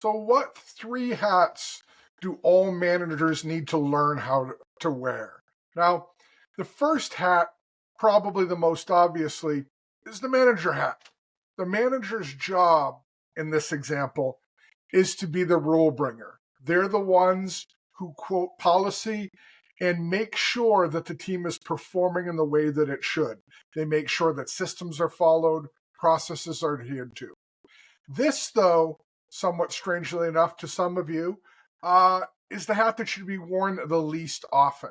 So what three hats do all managers need to learn how to wear? Now, the first hat, probably the most obviously, is the manager hat. The manager's job in this example is to be the rule bringer. They're the ones who quote policy and make sure that the team is performing in the way that it should. They make sure that systems are followed, processes are adhered to. This, though, somewhat strangely enough to some of you, is the hat that should be worn the least often.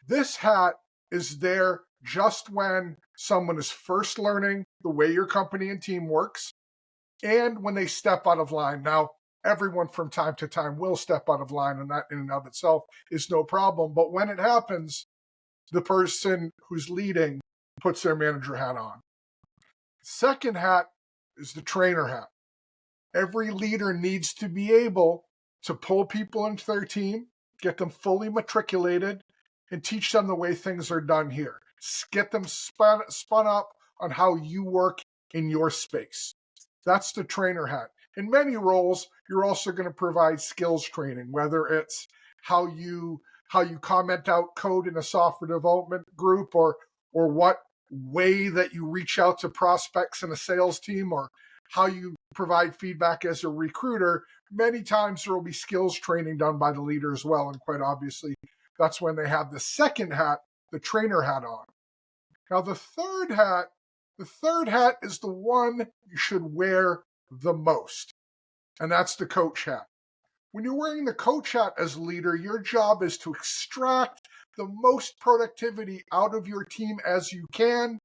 This hat is there just when someone is first learning the way your company and team works and when they step out of line. Now, everyone from time to time will step out of line, and that in and of itself is no problem. But when it happens, the person who's leading puts their manager hat on. Second hat is the trainer hat. Every leader needs to be able to pull people into their team, get them fully matriculated, and teach them the way things are done here. Get them spun up on how you work in your space. That's the trainer hat. In many roles, you're also going to provide skills training, whether it's how you comment out code in a software development group, or what way that you reach out to prospects in a sales team, or how you provide feedback as a recruiter. Many times there will be skills training done by the leader as well, and quite obviously, that's when they have the second hat, the trainer hat, on. Now, the third hat is the one you should wear the most, and that's the coach hat. When you're wearing the coach hat as a leader, your job is to extract the most productivity out of your team as you can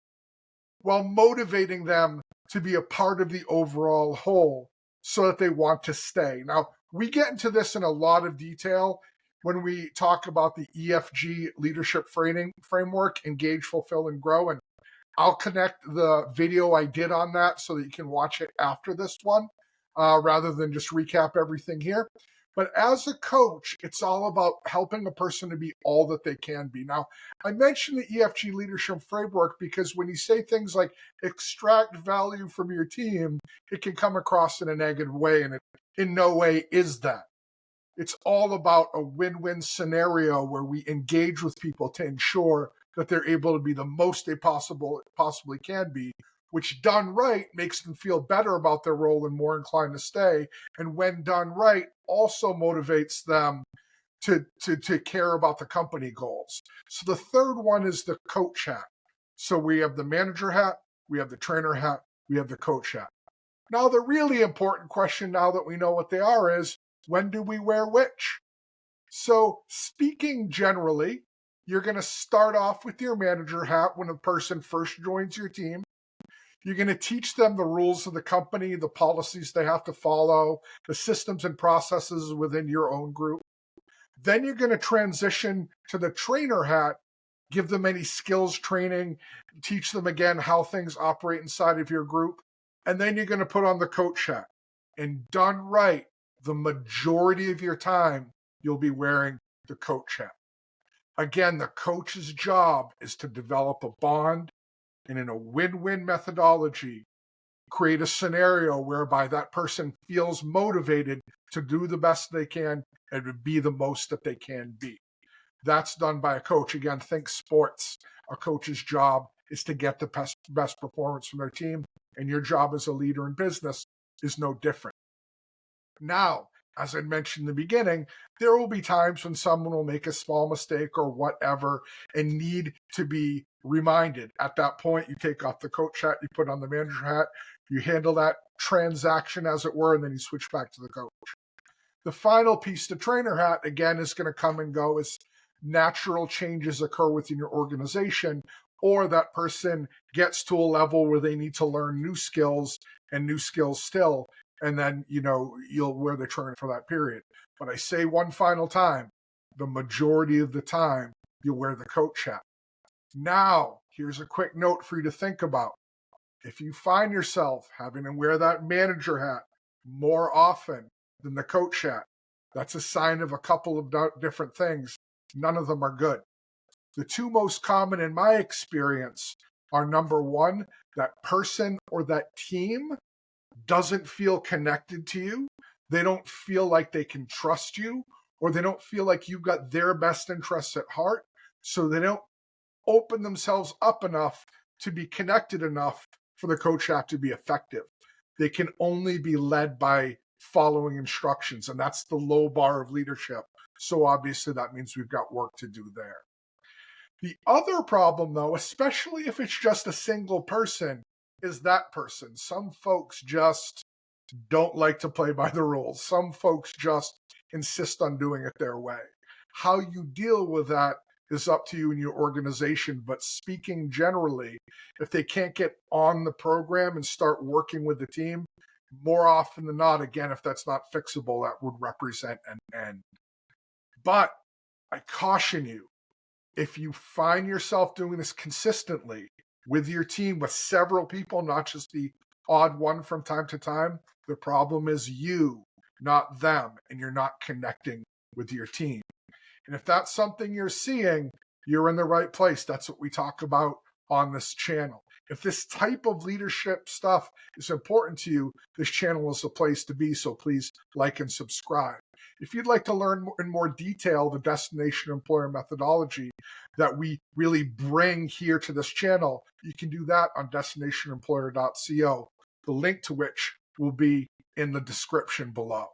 while motivating them to be a part of the overall whole so that they want to stay. Now, we get into this in a lot of detail when we talk about the EFG leadership framework, engage, fulfill, and grow. And I'll connect the video I did on that so that you can watch it after this one, rather than just recap everything here. But as a coach, it's all about helping a person to be all that they can be. Now, I mentioned the EFG leadership framework because when you say things like extract value from your team, it can come across in a negative way, and it in no way is that. It's all about a win-win scenario where we engage with people to ensure that they're able to be the most they possibly can be, which done right makes them feel better about their role and more inclined to stay. And when done right, also motivates them to care about the company goals. So the third one is the coach hat. So we have the manager hat, we have the trainer hat, we have the coach hat. Now, the really important question, now that we know what they are, is when do we wear which? So speaking generally, you're going to start off with your manager hat when a person first joins your team. You're going to teach them the rules of the company, the policies they have to follow, the systems and processes within your own group. Then you're going to transition to the trainer hat, give them any skills training, teach them again how things operate inside of your group. And then you're going to put on the coach hat. And done right, the majority of your time, you'll be wearing the coach hat. Again, the coach's job is to develop a bond and, in a win-win methodology, create a scenario whereby that person feels motivated to do the best they can and to be the most that they can be. That's done by a coach. Again, think sports. A coach's job is to get the best performance from their team, and your job as a leader in business is no different. Now, as I mentioned in the beginning, there will be times when someone will make a small mistake or whatever and need to be reminded. At that point, you take off the coach hat, you put on the manager hat, you handle that transaction, as it were, and then you switch back to the coach. The final piece, the trainer hat, again, is going to come and go as natural changes occur within your organization, or that person gets to a level where they need to learn new skills and new skills still. And then, you'll wear the trainer for that period. But I say one final time, the majority of the time, you'll wear the coach hat. Now, here's a quick note for you to think about. If you find yourself having to wear that manager hat more often than the coach hat, that's a sign of a couple of different things. None of them are good. The two most common in my experience are, number one, that person or that team doesn't feel connected to you. they don't feel like they can trust you, or they don't feel like you've got their best interests at heart. So they don't open themselves up enough to be connected enough for the coach act to be effective. They can only be led by following instructions, and that's the low bar of leadership. So obviously that means we've got work to do there. The other problem, though, especially if it's just a single person, is that person. Some folks just don't like to play by the rules. Some folks just insist on doing it their way. How you deal with that is up to you and your organization. But speaking generally, if they can't get on the program and start working with the team, more often than not, again, if that's not fixable, that would represent an end. But I caution you, if you find yourself doing this consistently with your team, with several people, not just the odd one from time to time, the problem is you, not them, and you're not connecting with your team. And if that's something you're seeing, you're in the right place. That's what we talk about on this channel. If this type of leadership stuff is important to you, this channel is the place to be. So please like and subscribe. If you'd like to learn in more detail the destination employer methodology that we really bring here to this channel, you can do that on destinationemployer.co, the link to which will be in the description below.